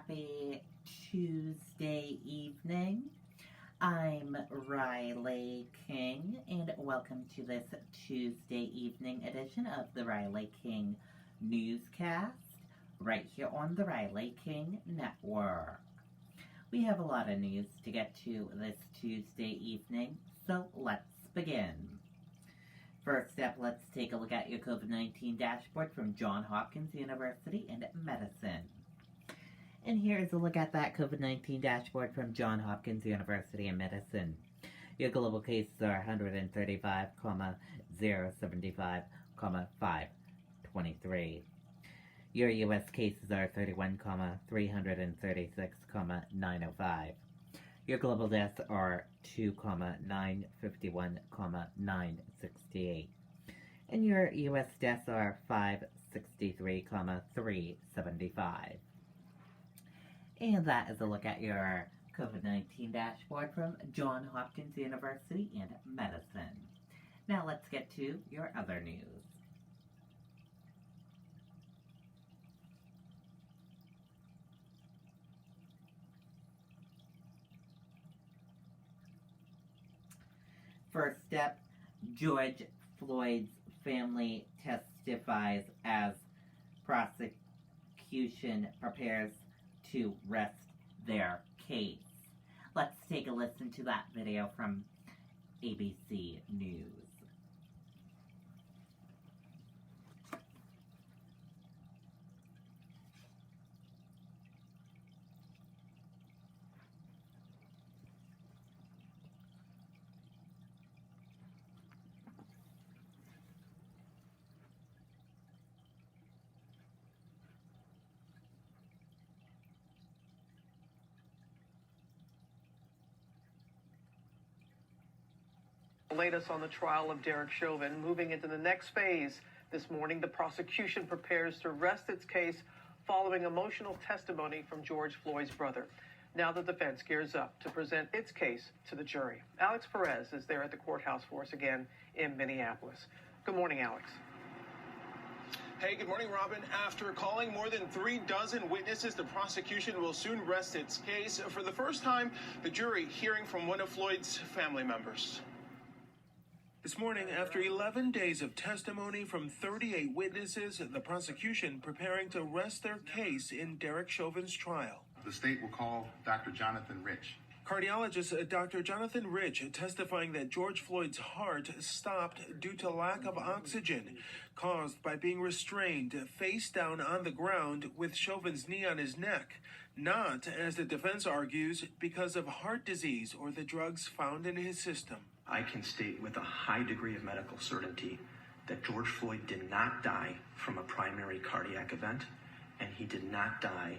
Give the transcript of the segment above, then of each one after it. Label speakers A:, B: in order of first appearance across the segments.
A: Happy Tuesday evening. I'm Riley King, and welcome to this Tuesday evening edition of the Riley King Newscast, right here on the Riley King Network. We have a lot of news to get to this Tuesday evening, so let's begin. First up, let's take a look at your COVID-19 dashboard from Johns Hopkins University in Medicine. And here is a look at that COVID-19 dashboard from Johns Hopkins University in Medicine. Your global cases are 135,075,523. Your U.S. cases are 31,336,905. Your global deaths are 2,951,968. And your U.S. deaths are 563,375. And that is a look at your COVID-19 dashboard from Johns Hopkins University in Medicine. Now let's get to your other news. First up, George Floyd's family testifies as prosecution prepares to rest their case. Let's take a listen to that video from ABC News.
B: Latest on the trial of Derek Chauvin. Moving into the next phase this morning, the prosecution prepares to rest its case following emotional testimony from George Floyd's brother. Now the defense gears up to present its case to the jury. Alex Perez is there at the courthouse for us again in Minneapolis. Good morning, Alex.
C: Hey, good morning, Robin. After calling more than 36 witnesses, the prosecution will soon rest its case. For the first time, the jury hearing from one of Floyd's family members.
D: This morning, after 11 days of testimony from 38 witnesses, the prosecution preparing to rest their case in Derek Chauvin's trial.
E: The state will call Dr. Jonathan Rich.
D: Cardiologist Dr. Jonathan Rich testifying that George Floyd's heart stopped due to lack of oxygen, caused by being restrained face down on the ground with Chauvin's knee on his neck. Not, as the defense argues, because of heart disease or the drugs found in his system.
F: I can state with a high degree of medical certainty that George Floyd did not die from a primary cardiac event, and he did not die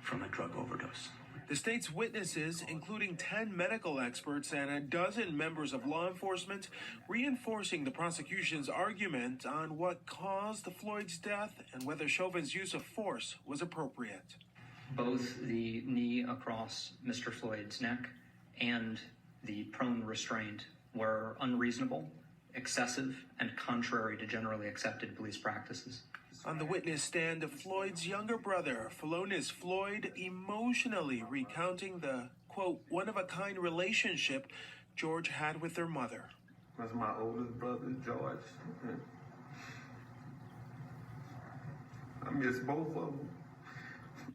F: from a drug overdose.
D: The state's witnesses, including 10 medical experts and a dozen members of law enforcement, reinforcing the prosecution's argument on what caused Floyd's death and whether Chauvin's use of force was appropriate.
G: Both the knee across Mr. Floyd's neck and the prone restraint were unreasonable, excessive, and contrary to generally accepted police practices.
D: On the witness stand, Floyd's younger brother, Philonise Floyd, emotionally recounting the, quote, one-of-a-kind relationship George had with their mother.
H: That's my oldest brother, George. I miss both of them.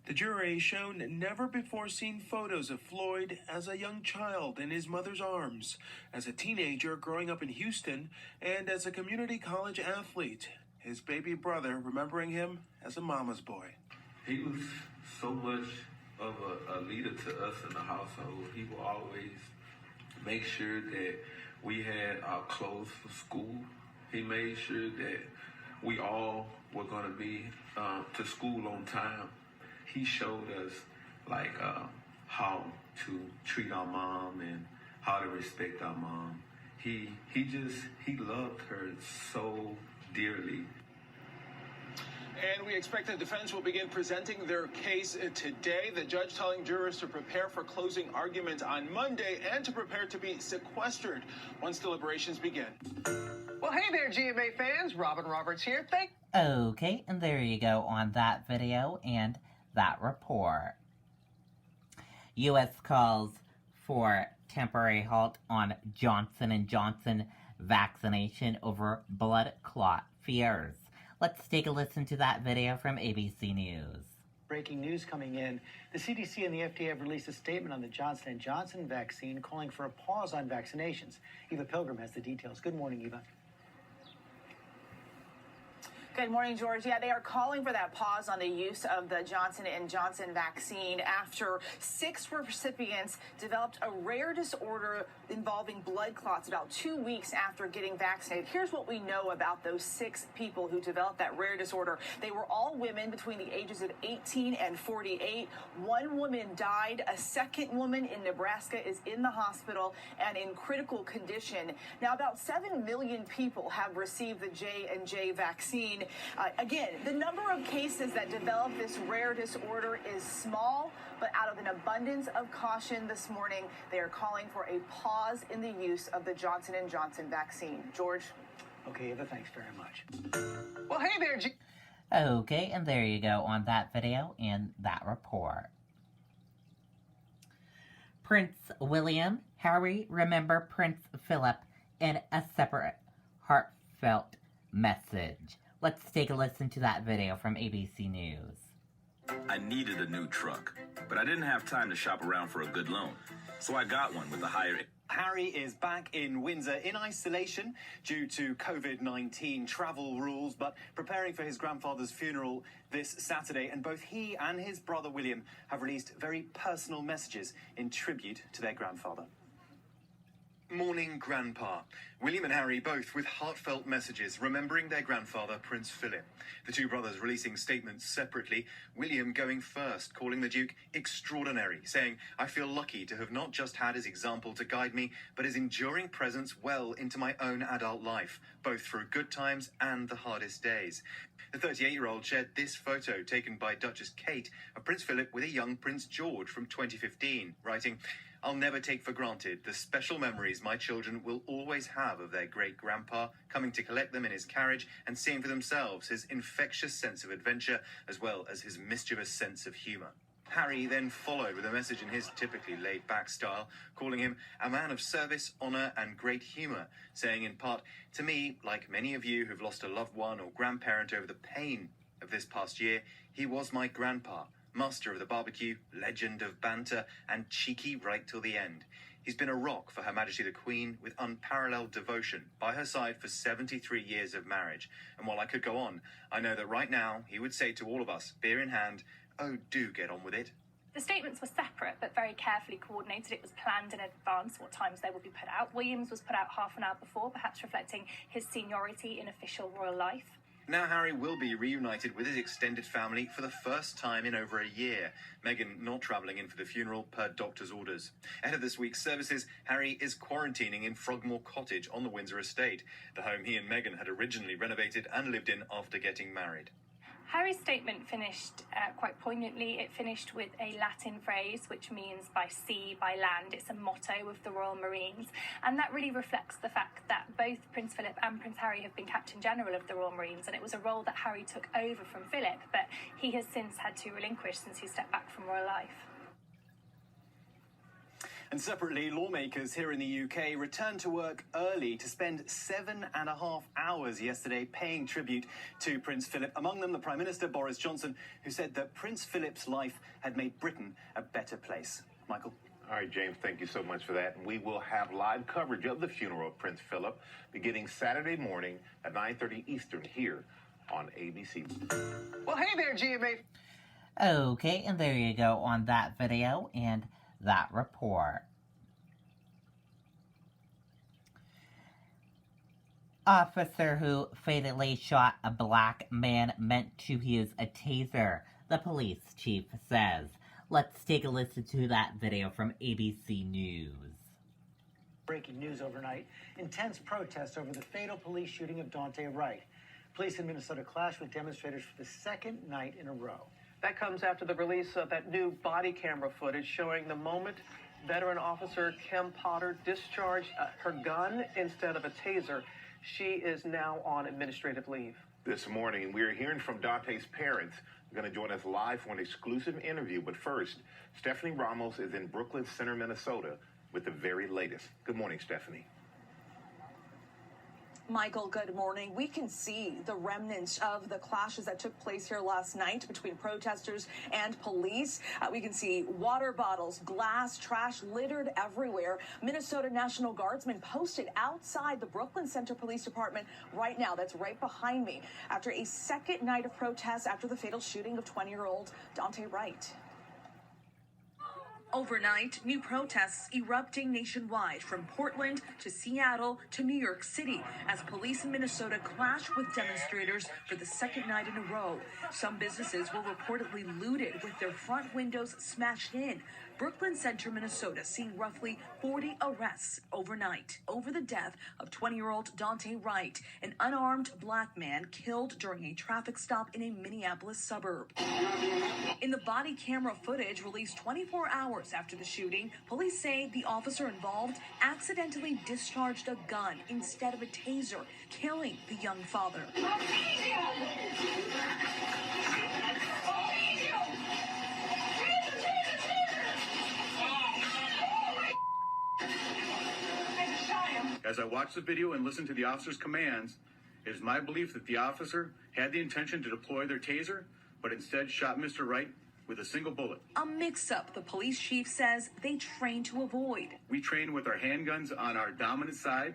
D: The jury shown never-before-seen photos of Floyd as a young child in his mother's arms, as a teenager growing up in Houston, and as a community college athlete. His baby brother remembering him as a mama's boy.
H: He was so much of a leader to us in the household. He would always make sure that we had our clothes for school. He made sure that we all were going to be to school on time. He showed us how to treat our mom and how to respect our mom. He loved her so dearly.
C: And we expect the defense will begin presenting their case today. The judge telling jurors to prepare for closing argument on Monday and to prepare to be sequestered once deliberations begin.
B: Well, hey there, GMA fans. Robin Roberts here.
A: Okay, and there you go on that video and that report. U.S. calls for temporary halt on Johnson & Johnson vaccination over blood clot fears. Let's take a listen to that video from ABC News.
I: Breaking news coming in. The CDC and the FDA have released a statement on the Johnson & Johnson vaccine calling for a pause on vaccinations. Eva Pilgrim has the details. Good morning, Eva.
J: Good morning, George. Yeah, they are calling for that pause on the use of the Johnson & Johnson vaccine after 6 recipients developed a rare disorder involving blood clots about 2 weeks after getting vaccinated. Here's what we know about those 6 people who developed that rare disorder. They were all women between the ages of 18 and 48. One woman died. A second woman in Nebraska is in the hospital and in critical condition. Now, about 7 million people have received the J&J vaccine. Again, the number of cases that develop this rare disorder is small, but out of an abundance of caution this morning, they are calling for a pause in the use of the Johnson & Johnson vaccine. George?
I: Okay, Eva, thanks very much.
B: Well, hey there,
A: Okay, and there you go on that video and that report. Prince William, Harry, remember Prince Philip in a separate heartfelt message. Let's take a listen to that video from ABC News.
K: I needed a new truck, but I didn't have time to shop around for a good loan. So I got one with a higher...
L: Harry is back in Windsor in isolation due to COVID-19 travel rules, but preparing for his grandfather's funeral this Saturday. And both he and his brother William have released very personal messages in tribute to their grandfather.
M: Morning, Grandpa. William and Harry both with heartfelt messages remembering their grandfather, Prince Philip. The two brothers releasing statements separately, William going first, calling the Duke extraordinary, saying, "I feel lucky to have not just had his example to guide me, but his enduring presence well into my own adult life, both through good times and the hardest days." The 38-year-old shared this photo taken by Duchess Kate of Prince Philip with a young Prince George from 2015, writing, "I'll never take for granted the special memories my children will always have of their great-grandpa, coming to collect them in his carriage and seeing for themselves his infectious sense of adventure as well as his mischievous sense of humour." Harry then followed with a message in his typically laid-back style, calling him a man of service, honour and great humour, saying in part, "To me, like many of you who've lost a loved one or grandparent over the pain of this past year, he was my grandpa. Master of the barbecue, legend of banter, and cheeky right till the end. He's been a rock for Her Majesty the Queen with unparalleled devotion by her side for 73 years of marriage. And while I could go on, I know that right now he would say to all of us, beer in hand, oh, do get on with it."
N: The statements were separate but very carefully coordinated. It was planned in advance what times they would be put out. Williams was put out half an hour before, perhaps reflecting his seniority in official royal life.
M: Now Harry will be reunited with his extended family for the first time in over a year. Meghan not travelling in for the funeral per doctor's orders. Ahead of this week's services, Harry is quarantining in Frogmore Cottage on the Windsor estate, the home he and Meghan had originally renovated and lived in after getting married.
N: Harry's statement finished quite poignantly. It finished with a Latin phrase which means by sea, by land. It's a motto of the Royal Marines, and that really reflects the fact that both Prince Philip and Prince Harry have been Captain General of the Royal Marines, and it was a role that Harry took over from Philip, but he has since had to relinquish since he stepped back from royal life.
L: And separately, lawmakers here in the UK returned to work early to spend 7.5 hours yesterday paying tribute to Prince Philip. Among them, the Prime Minister, Boris Johnson, who said that Prince Philip's life had made Britain a better place. Michael?
E: All right, James, thank you so much for that. And we will have live coverage of the funeral of Prince Philip beginning Saturday morning at 9:30 Eastern here on ABC.
B: Well, hey there, GMA.
A: Okay, and there you go on that video and that report. Officer who fatally shot a black man meant to use a taser, the police chief says. Let's take a listen to that video from ABC News.
I: Breaking news overnight. Intense protests over the fatal police shooting of Daunte Wright. Police in Minnesota clashed with demonstrators for the second night in a row.
B: That comes after the release of that new body camera footage showing the moment veteran officer Kim Potter discharged her gun instead of a taser. She is now on administrative leave.
E: This morning, we are hearing from Dante's parents. They're going to join us live for an exclusive interview. But first, Stephanie Ramos is in Brooklyn Center, Minnesota, with the very latest. Good morning, Stephanie.
O: Michael, good morning. We can see the remnants of the clashes that took place here last night between protesters and police. We can see water bottles, glass, trash littered everywhere. Minnesota National Guardsmen posted outside the Brooklyn Center Police Department right now. That's right behind me. After a second night of protests after the fatal shooting of 20-year-old Dante Wright. Overnight, new protests erupting nationwide from Portland to Seattle to New York City as police in Minnesota clash with demonstrators for the second night in a row. Some businesses were reportedly looted with their front windows smashed in. Brooklyn Center, Minnesota, seeing roughly 40 arrests overnight over the death of 20-year-old Dante Wright, an unarmed black man killed during a traffic stop in a Minneapolis suburb. In the body camera footage released 24 hours after the shooting, police say the officer involved accidentally discharged a gun instead of a taser, killing the young father.
P: As I watch the video and listen to the officer's commands, it is my belief that the officer had the intention to deploy their taser, but instead shot Mr. Wright with a single bullet.
O: A mix-up the police chief says they train to avoid.
P: We train with our handguns on our dominant side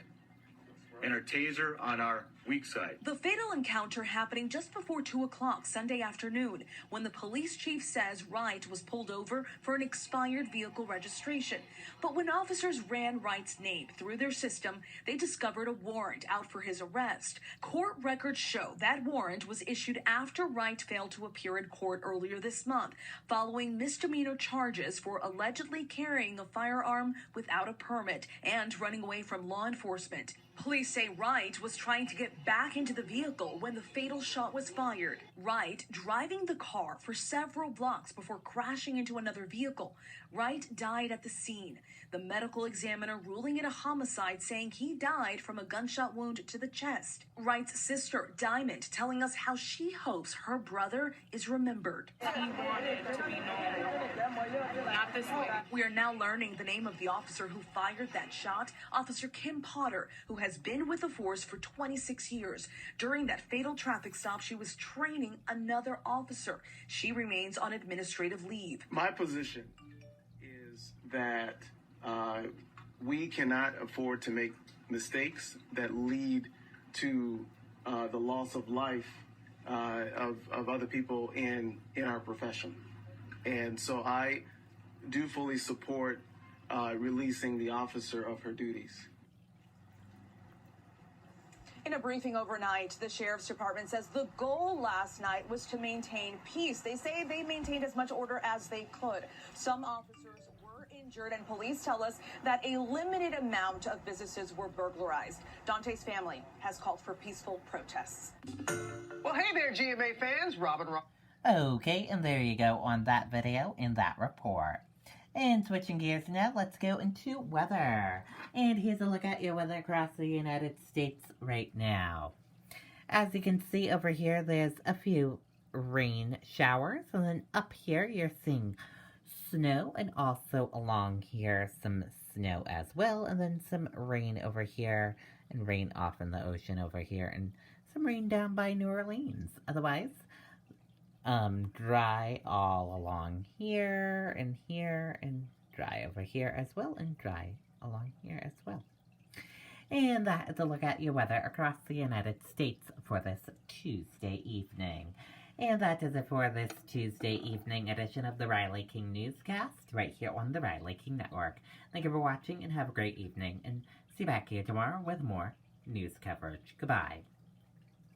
P: and our taser on our weak side.
O: The fatal encounter happening just before 2 o'clock Sunday afternoon when the police chief says Wright was pulled over for an expired vehicle registration. But when officers ran Wright's name through their system, they discovered a warrant out for his arrest. Court records show that warrant was issued after Wright failed to appear in court earlier this month, following misdemeanor charges for allegedly carrying a firearm without a permit and running away from law enforcement. Police say Wright was trying to get back into the vehicle when the fatal shot was fired. Wright driving the car for several blocks before crashing into another vehicle. Wright died at the scene. The medical examiner ruling it a homicide, saying he died from a gunshot wound to the chest. Wright's sister, Diamond, telling us how she hopes her brother is remembered.
J: He wanted to be known, not this way.
O: We are now learning the name of the officer who fired that shot, Officer Kim Potter, who has been with the force for 26 years. During that fatal traffic stop, she was training another officer. She remains on administrative leave.
Q: My position is that we cannot afford to make mistakes that lead to the loss of life of other people in our profession. And so I do fully support releasing the officer of her duties.
O: In a briefing overnight, the sheriff's department says the goal last night was to maintain peace. They say they maintained as much order as they could. Some officers were injured, and police tell us that a limited amount of businesses were burglarized. Dante's family has called for peaceful protests.
B: Well, hey there, GMA fans. Robin.
A: Okay, and there you go on that video and that report. And switching gears now, let's go into weather. And here's a look at your weather across the United States right now. As you can see over here, there's a few rain showers. And then up here, you're seeing snow. And also along here, some snow as well. And then some rain over here. And rain off in the ocean over here. And some rain down by New Orleans. Otherwise, dry all along here and dry over here as well, and dry along here as well. And that is a look at your weather across the United States for this Tuesday evening. And that does it for this Tuesday evening edition of the Riley King Newscast right here on the Riley King Network. Thank you for watching and have a great evening, and see you back here tomorrow with more news coverage. Goodbye.